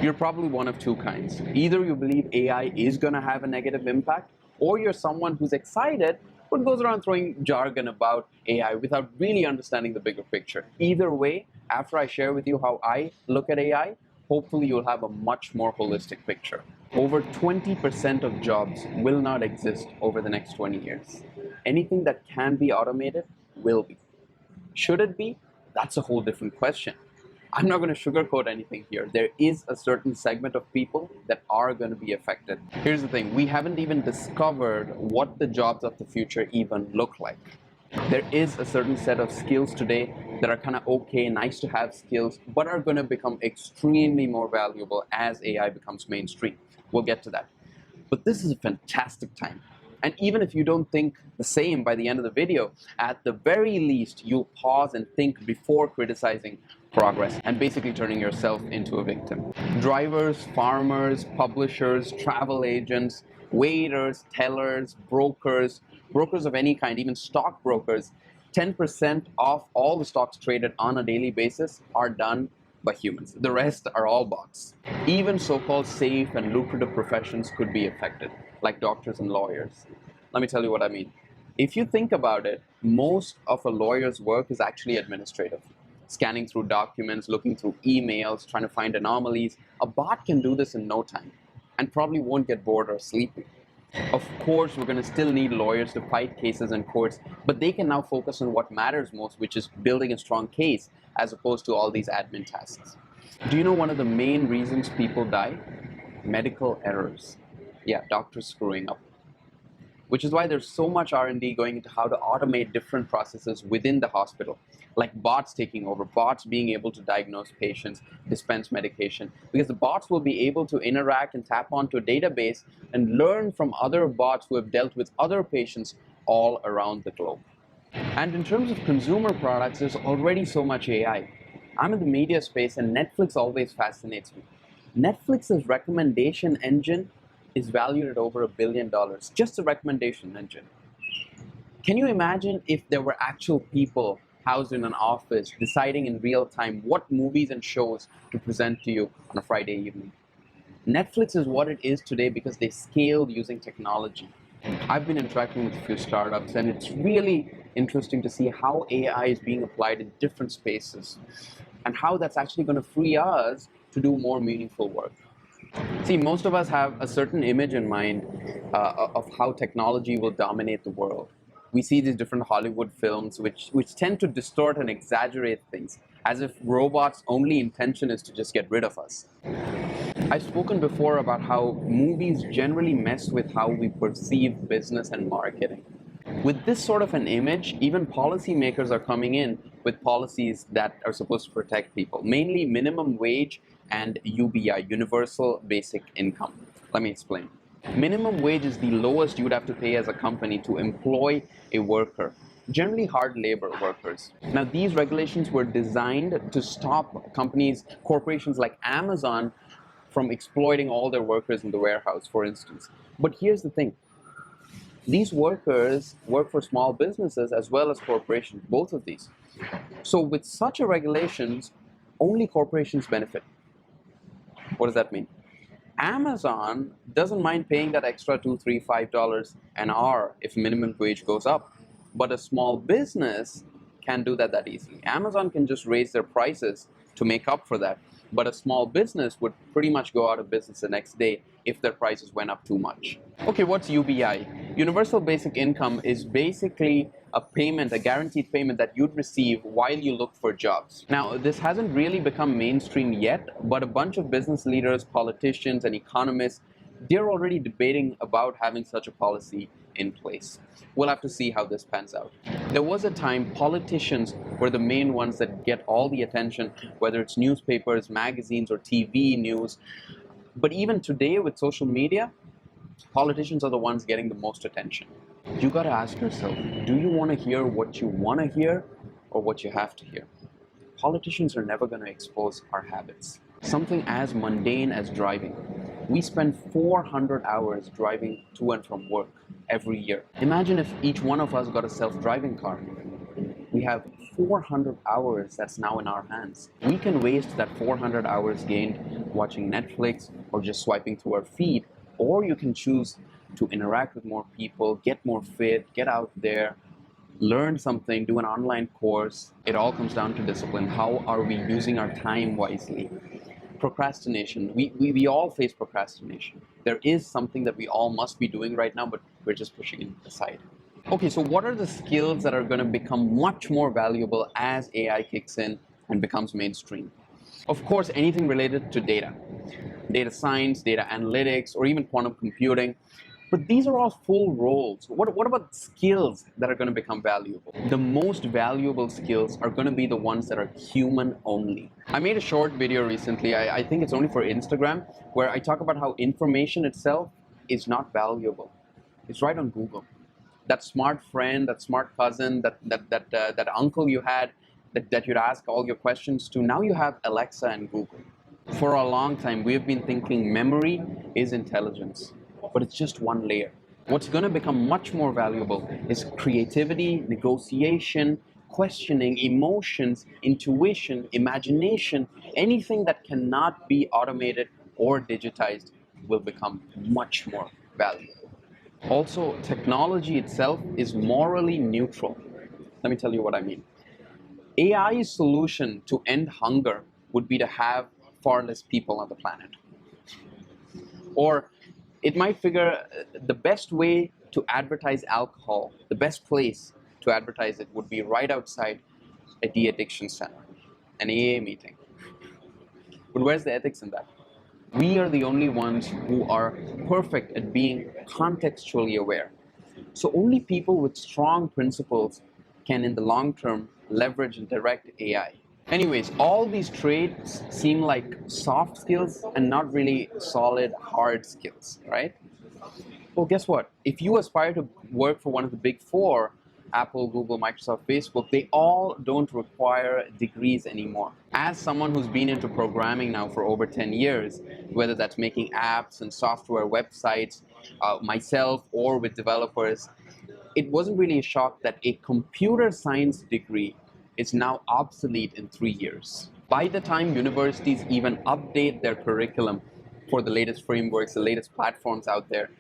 You're probably one of two kinds. Either you believe AI is going to have a negative impact, or you're someone who's excited but goes around throwing jargon about AI without really understanding the bigger picture. Either way, after I share with you how I look at AI, hopefully you'll have a much more holistic picture. Over 20% of jobs will not exist over the next 20 years. Anything that can be automated will be. Should it be? That's a whole different question. I'm not going to sugarcoat anything here. There is a certain segment of people that are going to be affected. Here's the thing, we haven't even discovered what the jobs of the future even look like. There is a certain set of skills today that are kind of okay, nice to have skills, but are going to become extremely more valuable as AI becomes mainstream. We'll get to that. But this is a fantastic time. And even if you don't think the same by the end of the video, at the very least, you'll pause and think before criticizing progress and basically turning yourself into a victim. Drivers, farmers, publishers, travel agents, waiters, tellers, brokers of any kind, even stockbrokers, 10% of all the stocks traded on a daily basis are done by humans. The rest are all bots. Even so-called safe and lucrative professions could be affected, like doctors and lawyers. Let me tell you what I mean. If you think about it, most of a lawyer's work is actually administrative. Scanning through documents, looking through emails, trying to find anomalies. A bot can do this in no time and probably won't get bored or sleepy. Of course, we're going to still need lawyers to fight cases in courts, but they can now focus on what matters most, which is building a strong case, as opposed to all these admin tasks. Do you know one of the main reasons people die? Medical errors. Yeah, doctors screwing up. Which is why there's so much R&D going into how to automate different processes within the hospital, like bots taking over, bots being able to diagnose patients, dispense medication, because the bots will be able to interact and tap onto a database and learn from other bots who have dealt with other patients all around the globe. And in terms of consumer products, there's already so much AI. I'm in the media space and Netflix always fascinates me. Netflix's recommendation engine is valued at over $1 billion, just the recommendation engine. Can you imagine if there were actual people housed in an office deciding in real time what movies and shows to present to you on a Friday evening? Netflix is what it is today because they scaled using technology. I've been interacting with a few startups and it's really interesting to see how AI is being applied in different spaces and how that's actually going to free us to do more meaningful work. See, most of us have a certain image in mind of how technology will dominate the world. We see these different Hollywood films which tend to distort and exaggerate things, as if robots' only intention is to just get rid of us. I've spoken before about how movies generally mess with how we perceive business and marketing. With this sort of an image, even policymakers are coming in with policies that are supposed to protect people, mainly minimum wage and UBI, Universal Basic Income. Let me explain. Minimum wage is the lowest you would have to pay as a company to employ a worker, generally hard labor workers. Now, these regulations were designed to stop companies, corporations like Amazon, from exploiting all their workers in the warehouse, for instance. But here's the thing. These workers work for small businesses as well as corporations, both of these. So with such a regulations, only corporations benefit. What does that mean? Amazon doesn't mind paying that extra $2, $3, $5 an hour if minimum wage goes up. But a small business can't do that easily. Amazon can just raise their prices to make up for that. But a small business would pretty much go out of business the next day if their prices went up too much. Okay, what's UBI? Universal Basic Income is basically a payment, a guaranteed payment that you'd receive while you look for jobs. Now, this hasn't really become mainstream yet, but a bunch of business leaders, politicians, and economists, they're already debating about having such a policy in place. We'll have to see how this pans out. There was a time politicians were the main ones that get all the attention, whether it's newspapers, magazines, or TV news. But even today with social media, politicians are the ones getting the most attention. You gotta ask yourself, do you want to hear what you want to hear or what you have to hear? Politicians are never going to expose our habits. Something as mundane as driving. We spend 400 hours driving to and from work every year. Imagine if each one of us got a self-driving car. We have 400 hours that's now in our hands. We can waste that 400 hours gained watching Netflix or just swiping through our feed, or you can choose to interact with more people, get more fit, get out there, learn something, do an online course. It all comes down to discipline. How are we using our time wisely? Procrastination. We all face procrastination. There is something that we all must be doing right now, but we're just pushing it aside. Okay, so what are the skills that are going to become much more valuable as AI kicks in and becomes mainstream? Of course, anything related to data science, data analytics, or even quantum computing. But these are all full roles. What about skills that are going to become valuable? The most valuable skills are going to be the ones that are human only. I made a short video recently, I think it's only for Instagram, where I talk about how information itself is not valuable. It's right on Google. That smart friend, that smart cousin, that uncle you had, that you'd ask all your questions to, now you have Alexa and Google. For a long time, we've been thinking memory is intelligence, but it's just one layer. What's going to become much more valuable is creativity, negotiation, questioning, emotions, intuition, imagination. Anything that cannot be automated or digitized will become much more valuable. Also, technology itself is morally neutral. Let me tell you what I mean. AI's solution to end hunger would be to have far less people on the planet. Or it might figure the best way to advertise alcohol, the best place to advertise it would be right outside a de-addiction center, an AA meeting. But where's the ethics in that? We are the only ones who are perfect at being contextually aware. So only people with strong principles can, in the long term, leverage and direct AI. Anyways, all these traits seem like soft skills and not really solid, hard skills, right? Well, guess what? If you aspire to work for one of the big four, Apple, Google, Microsoft, Facebook, they all don't require degrees anymore. As someone who's been into programming now for over 10 years, whether that's making apps and software websites, myself or with developers, it wasn't really a shock that a computer science degree is now obsolete in 3 years. By the time universities even update their curriculum for the latest frameworks, the latest platforms out there,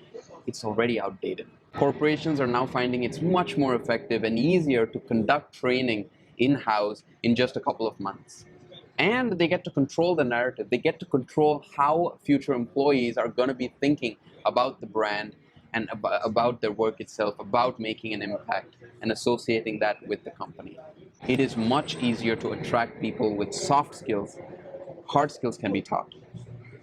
it's already outdated. Corporations are now finding it's much more effective and easier to conduct training in-house in just a couple of months. And they get to control the narrative. They get to control how future employees are going to be thinking about the brand and about their work itself, about making an impact and associating that with the company. It is much easier to attract people with soft skills. Hard skills can be taught.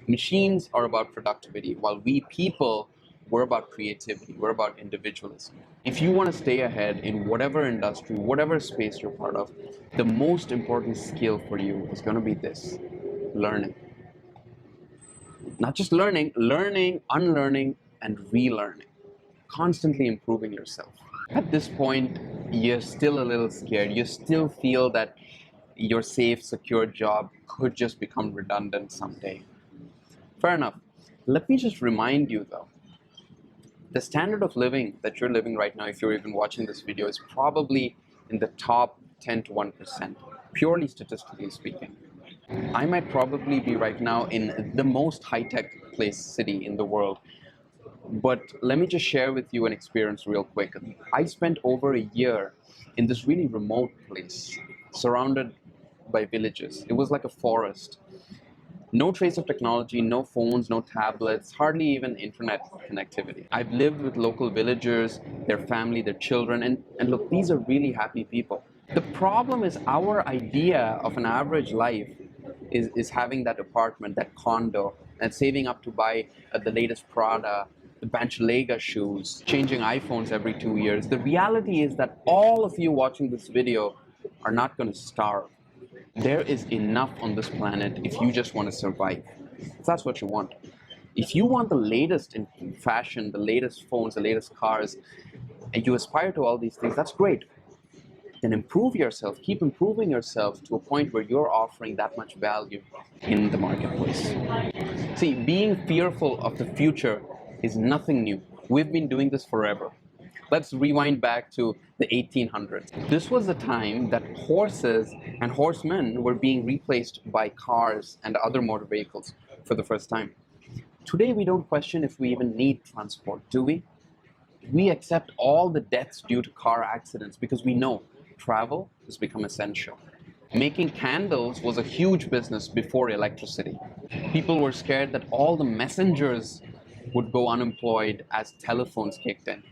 Machines are about productivity, while we people, we're about creativity, we're about individualism. If you want to stay ahead in whatever industry, whatever space you're part of, the most important skill for you is going to be this: learning. Not just learning, unlearning, and relearning. Constantly improving yourself. At this point, you're still a little scared. You still feel that your safe, secure job could just become redundant someday. Fair enough. Let me just remind you though, the standard of living that you're living right now, if you're even watching this video, is probably in the top 10 to 1%, purely statistically speaking. I might probably be right now in the most high-tech city in the world. But let me just share with you an experience real quick. I spent over a year in this really remote place, surrounded by villages. It was like a forest. No trace of technology, no phones, no tablets, hardly even internet connectivity. I've lived with local villagers, their family, their children, and look, these are really happy people. The problem is our idea of an average life is having that apartment, that condo, and saving up to buy the latest Prada, the Banchalega shoes, changing iPhones every 2 years. The reality is that all of you watching this video are not going to starve. There is enough on this planet if you just want to survive. If that's what you want. If you want the latest in fashion, the latest phones, the latest cars, and you aspire to all these things, that's great. Then improve yourself, keep improving yourself to a point where you're offering that much value in the marketplace. See, being fearful of the future is nothing new. We've been doing this forever. Let's rewind back to the 1800s. This was the time that horses and horsemen were being replaced by cars and other motor vehicles for the first time. Today, we don't question if we even need transport, do we? We accept all the deaths due to car accidents because we know travel has become essential. Making candles was a huge business before electricity. People were scared that all the messengers would go unemployed as telephones kicked in.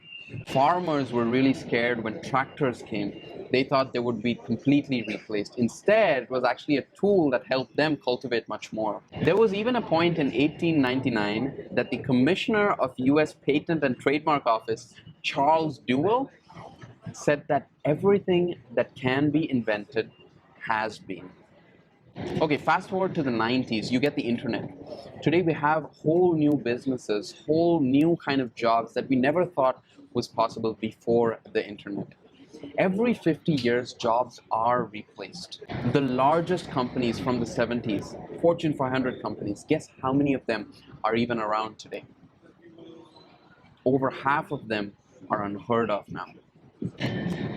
Farmers were really scared when tractors came. They thought they would be completely replaced. Instead, it was actually a tool that helped them cultivate much more. There was even a point in 1899 that the Commissioner of US Patent and Trademark Office, Charles Dewey, said that everything that can be invented has been. Okay, fast forward to the 90s, you get the internet. Today we have whole new businesses, whole new kind of jobs that we never thought was possible before the internet. Every 50 years, jobs are replaced. The largest companies from the 70s, Fortune 500 companies, guess how many of them are even around today? Over half of them are unheard of now.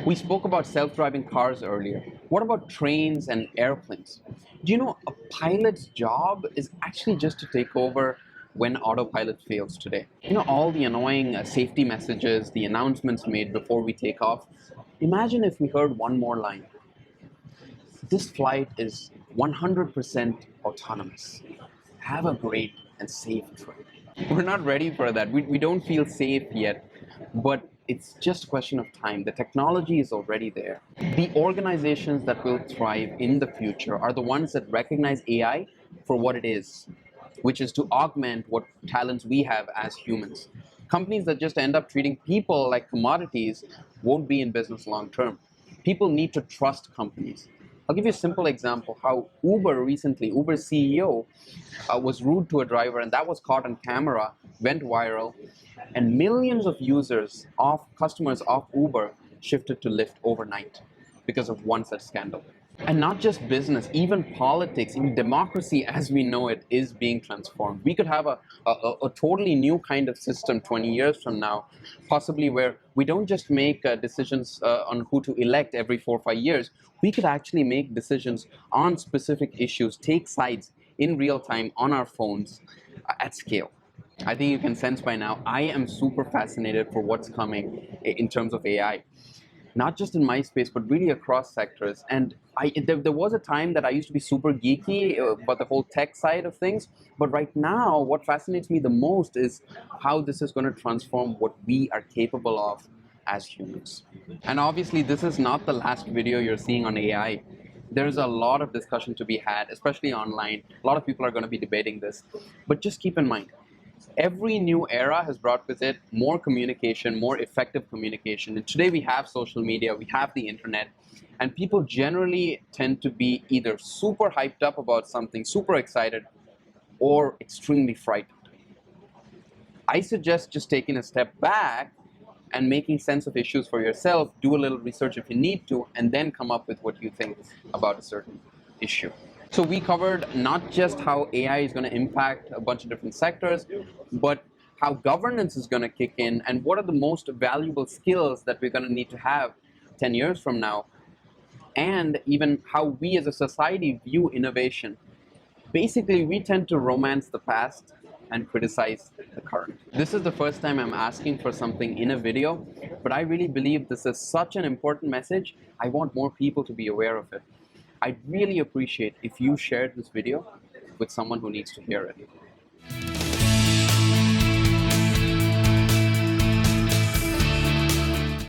We spoke about self-driving cars earlier. What about trains and airplanes? Do you know a pilot's job is actually just to take over when autopilot fails today? You know, all the annoying safety messages, the announcements made before we take off. Imagine if we heard one more line. This flight is 100% autonomous. Have a great and safe trip. We're not ready for that. We don't feel safe yet, but it's just a question of time. The technology is already there. The organizations that will thrive in the future are the ones that recognize AI for what it is, which is to augment what talents we have as humans. Companies that just end up treating people like commodities won't be in business long term. People need to trust companies. I'll give you a simple example how Uber's CEO was rude to a driver, and that was caught on camera, went viral, and millions of customers of Uber shifted to Lyft overnight because of one such scandal. And not just business, even politics, even democracy as we know it is being transformed. We could have a totally new kind of system 20 years from now, possibly where we don't just make decisions on who to elect every 4 or 5 years. We could actually make decisions on specific issues, take sides in real time on our phones at scale. I think you can sense by now, I am super fascinated for what's coming in terms of AI. Not just in my space, but really across sectors. And there was a time that I used to be super geeky about the whole tech side of things. But right now, what fascinates me the most is how this is going to transform what we are capable of as humans. And obviously, this is not the last video you're seeing on AI. There's a lot of discussion to be had, especially online. A lot of people are going to be debating this. But just keep in mind, every new era has brought with it more communication, more effective communication. And today we have social media, we have the internet, and people generally tend to be either super hyped up about something, super excited, or extremely frightened. I suggest just taking a step back and making sense of issues for yourself, do a little research if you need to, and then come up with what you think about a certain issue. So we covered not just how AI is going to impact a bunch of different sectors, but how governance is going to kick in and what are the most valuable skills that we're going to need to have 10 years from now, and even how we as a society view innovation. Basically, we tend to romance the past and criticize the current. This is the first time I'm asking for something in a video, but I really believe this is such an important message. I want more people to be aware of it. I'd really appreciate if you shared this video with someone who needs to hear it.